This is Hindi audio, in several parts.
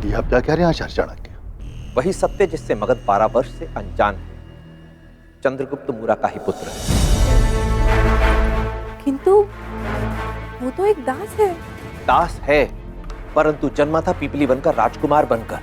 ये आप क्या कह रहे हैं आचार्य चाणक्य? वही सत्य जिससे मगध 12 वर्ष से अनजान है। चंद्रगुप्त मूरा का ही पुत्र है। किंतु वो तो एक दास है। दास है, परंतु जन्मा था पीपली बनकर, राजकुमार बनकर।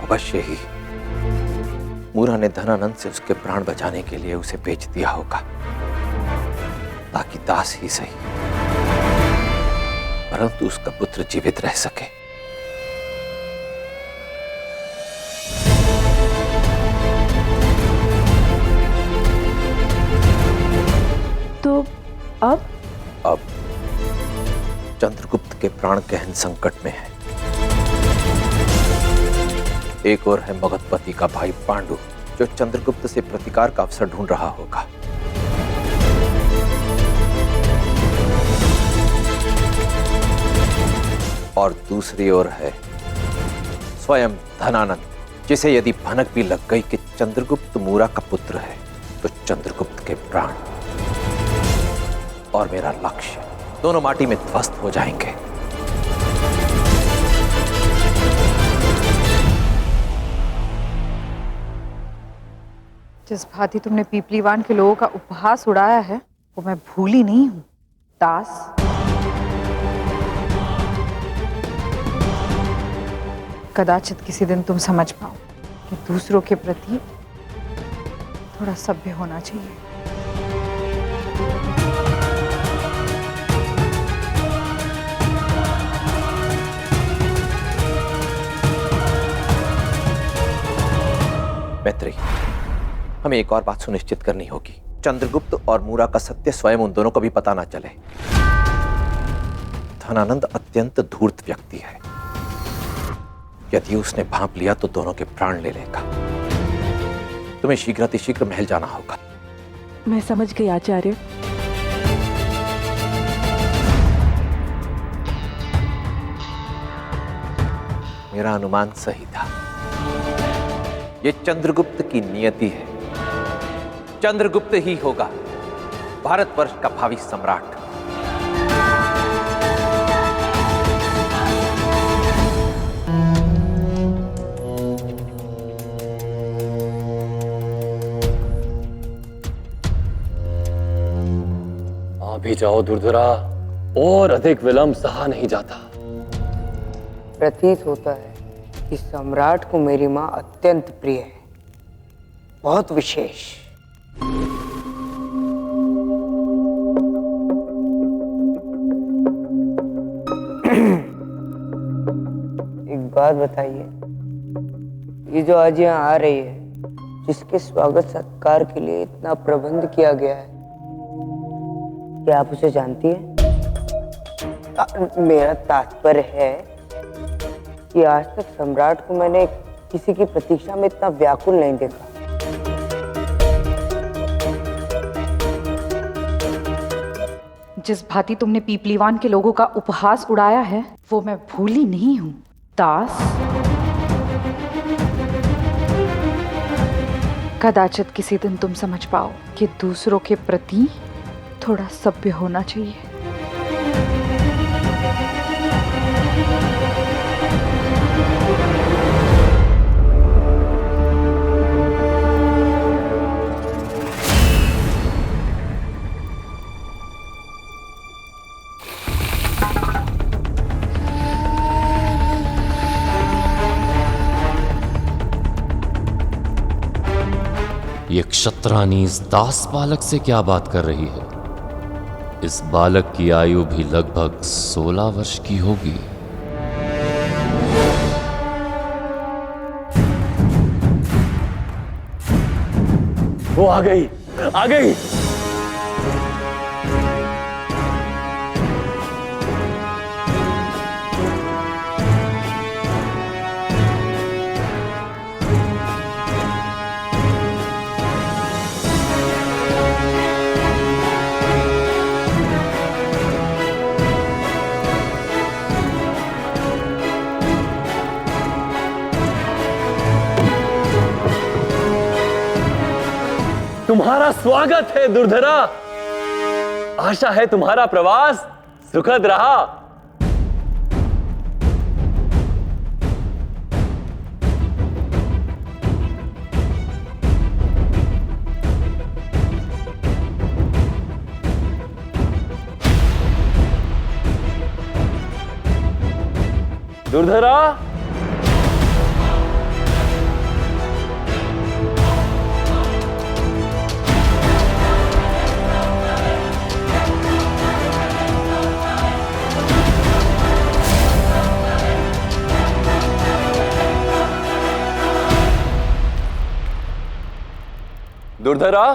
अवश्य ही मूरा ने धनानंद से उसके प्राण बचाने के लिए उसे बेच दिया होगा, ताकि दास ही सही परंतु उसका पुत्र जीवित रह सके। तो अब चंद्रगुप्त के प्राण गहन संकट में है। एक और है मगधपति का भाई पांडु, जो चंद्रगुप्त से प्रतिकार का अवसर ढूंढ रहा होगा। और दूसरी ओर है स्वयं धनानंद, जिसे यदि भनक भी लग गई कि चंद्रगुप्त मूरा का पुत्र है, तो चंद्रगुप्त के प्राण और मेरा लक्ष्य दोनों माटी में ध्वस्त हो जाएंगे। जिस भांति तुमने पीपलीवान के लोगों का उपहास उड़ाया है, वो मैं भूली नहीं हूं, दास। कदाचित किसी दिन तुम समझ पाओ कि दूसरों के प्रति थोड़ा सभ्य होना चाहिए। मैत्री, हमें एक और बात सुनिश्चित करनी होगी। चंद्रगुप्त और मूरा का सत्य स्वयं उन दोनों को भी पता ना चले। धनानंद अत्यंत धूर्त व्यक्ति है। यदि उसने भांप लिया तो दोनों के प्राण ले लेगा। तुम्हें शीघ्रातिशीघ्र महल जाना होगा। मैं समझ गई आचार्य। मेरा अनुमान सही था। ये चंद्रगुप्त की नियति है। चंद्रगुप्त ही होगा भारतवर्ष का भावी सम्राट। अभी जाओ दुर्धरा, और अधिक विलंब सहा नहीं जाता। प्रतीत होता है कि सम्राट को मेरी मां अत्यंत प्रिय है, बहुत विशेष। एक बात बताइए, ये जो आज यहाँ आ रही है, जिसके स्वागत सत्कार के लिए इतना प्रबंध किया गया है, क्या आप उसे जानती हैं? मेरा तात्पर्य है कि आज तक सम्राट को मैंने किसी की प्रतीक्षा में इतना व्याकुल नहीं देखा। जिस भांति तुमने पीपलीवान के लोगों का उपहास उड़ाया है, वो मैं भूली नहीं हूं, दास। कदाचित किसी दिन तुम समझ पाओ कि दूसरों के प्रति थोड़ा सभ्य होना चाहिए। ये क्षत्रानी इस दास बालक से क्या बात कर रही है? इस बालक की आयु भी लगभग 16 वर्ष की होगी। वो आ गई, आ गई। तुम्हारा स्वागत है दुर्धरा। आशा है तुम्हारा प्रवास सुखद रहा। दुर्धरा, दुर्धरा,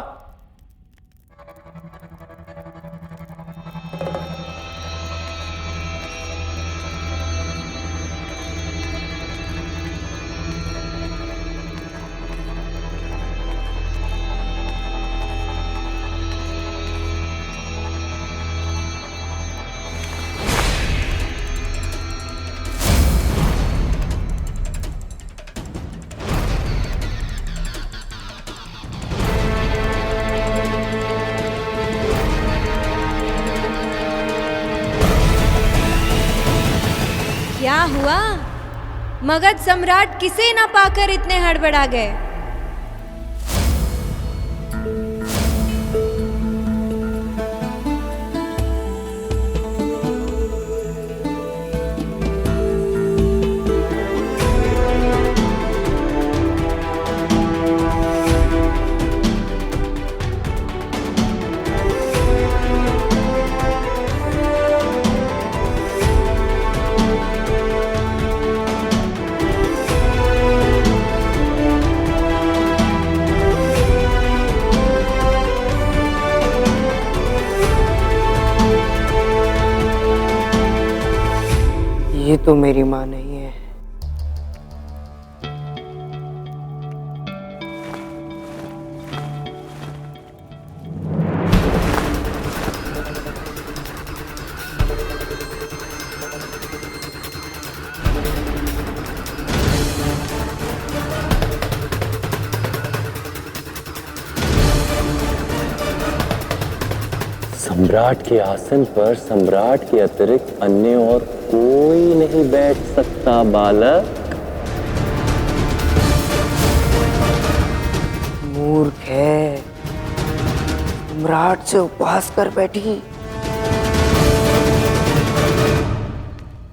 क्या हुआ? मगध सम्राट किसे ना पाकर इतने हड़बड़ा गए? ये तो मेरी माँ नहीं है। सम्राट के आसन पर सम्राट के अतिरिक्त अन्य और कोई नहीं बैठ सकता बालक। मूर्ख है, सम्राट से उपवास कर बैठी।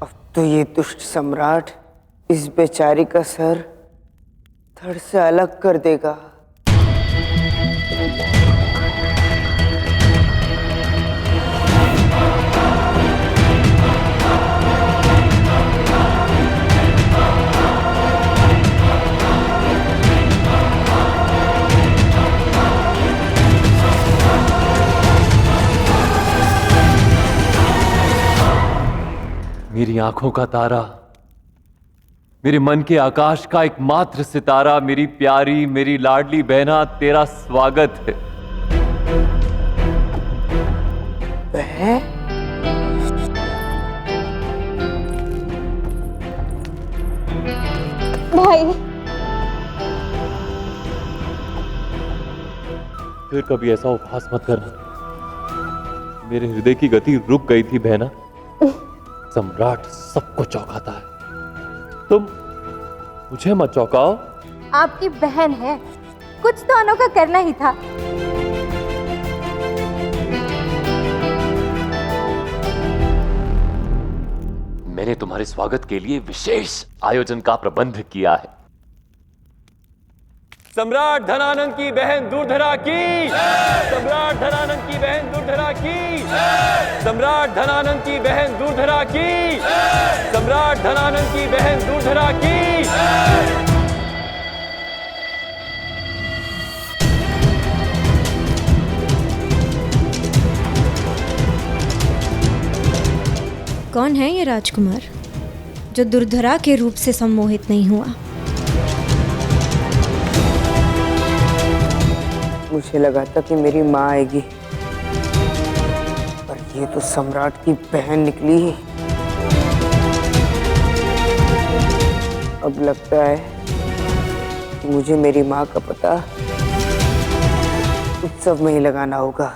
अब तो ये दुष्ट सम्राट इस बेचारी का सर धड़ से अलग कर देगा। मेरी आंखों का तारा, मेरे मन के आकाश का एकमात्र सितारा, मेरी प्यारी, मेरी लाडली बहना, तेरा स्वागत है। बहन? भाई, फिर कभी ऐसा उपहास मत करना। मेरे हृदय की गति रुक गई थी बहना। सम्राट सबको चौंकाता है, तुम मुझे मत चौंकाओ। आपकी बहन है, कुछ तो अनोखा करना ही था। मैंने तुम्हारे स्वागत के लिए विशेष आयोजन का प्रबंध किया है। सम्राट धनानंद की बहन दुर्धरा की, सम्राट धनानंद की बहन दुर्धरा की, सम्राट धनानंद की बहन दुर्धरा की, सम्राट धनानंद की बहन दुर्धरा की। कौन है ये राजकुमार जो दुर्धरा के रूप से सम्मोहित नहीं हुआ? मुझे लगा था कि मेरी माँ आएगी, पर ये तो सम्राट की बहन निकली। अब लगता है कि मुझे मेरी माँ का पता उत्सव में ही लगाना होगा।